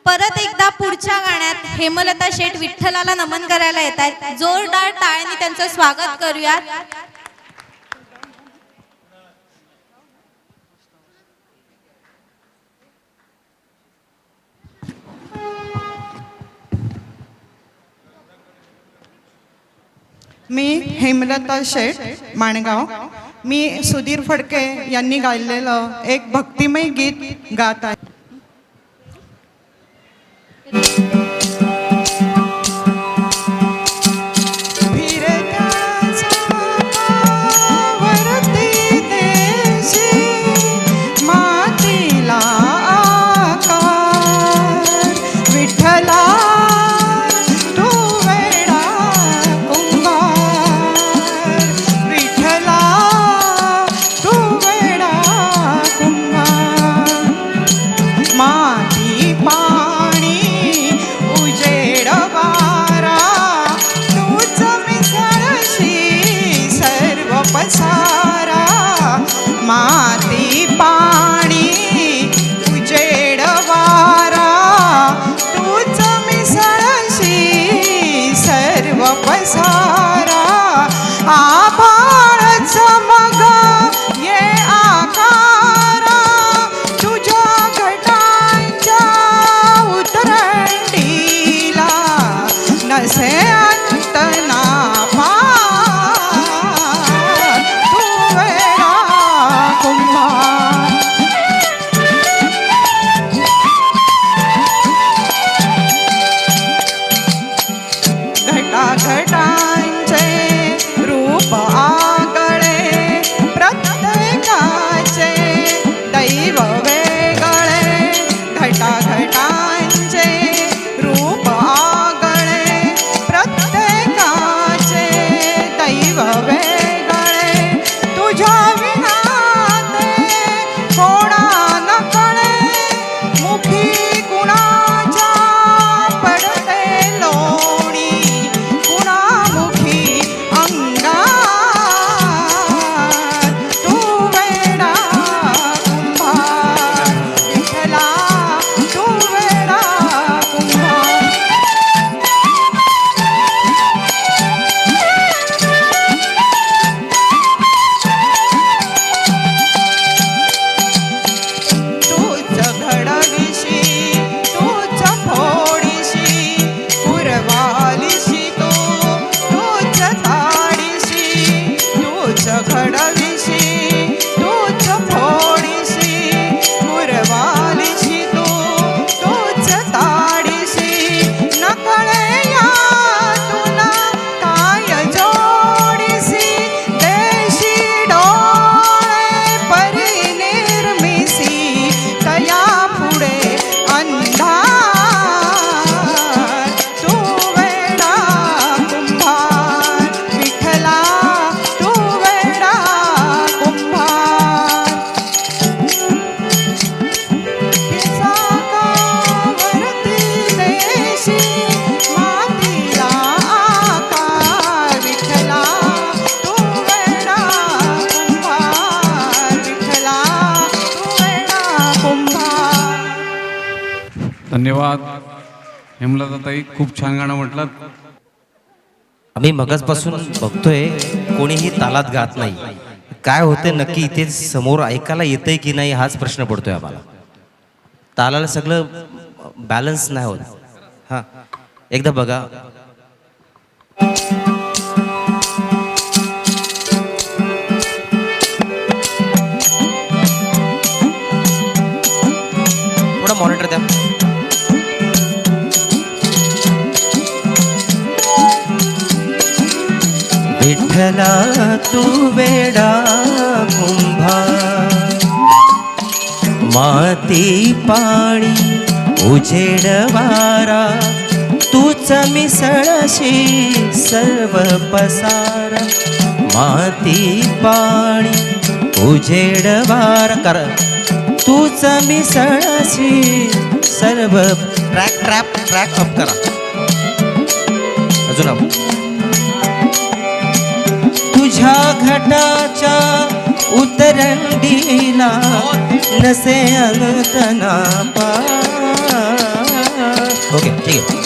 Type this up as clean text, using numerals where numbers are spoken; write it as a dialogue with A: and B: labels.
A: परत एकदा पुढच्या गाण्यात हेमलता शेठ विठ्ठलाला नमन करायला येत आहेत. जोरदार टाळ्यांनी त्यांचं स्वागत करूयात.
B: मी हेमलता शेठ माणगाव. मी सुधीर फडके यांनी गायलेलं एक भक्तिमय गीत गात आहे. माती पाणी उजेड वारा तूच मिसळशी सर्व पसारा. आभाळ चमक ये आकारा तुझ्या घटांच्या उतरंडीला नसे अंत ना घटांचे रूप आगळे प्रत्येकाचे दैव वेगळे. घटाघटांचे रूप आगळे प्रत्येकाचे दैव वेगळे. तुझ्या विना ते कोणा न कळे मुखी कुणाच्या पडते लोणी
C: धन्यवाद हेमलताताई, खूप छान गाणं म्हटलं.
D: आम्ही मगाचपासून बघतोय कोणीही तालात गात नाही. काय होते नक्की इथे समोर ऐकायला येतंय की नाही हाच प्रश्न पडतोय आम्हाला. तालाला सगळं बॅलन्स नाही होत. हां एकदा बघा. थोडा मॉनिटर द्या. विठ्ठला तू वेडा कुंभार माती पाणी उजेड वारा तूच मिसळशी सर्व पसारा. माती पाणी उजेड वारा कर तूच मिसळशी सर्व. ट्रॅक अप करा अजून. तुझ्या घटाच्या उतरंडीला नसे अंगतना पार. ठीक आहे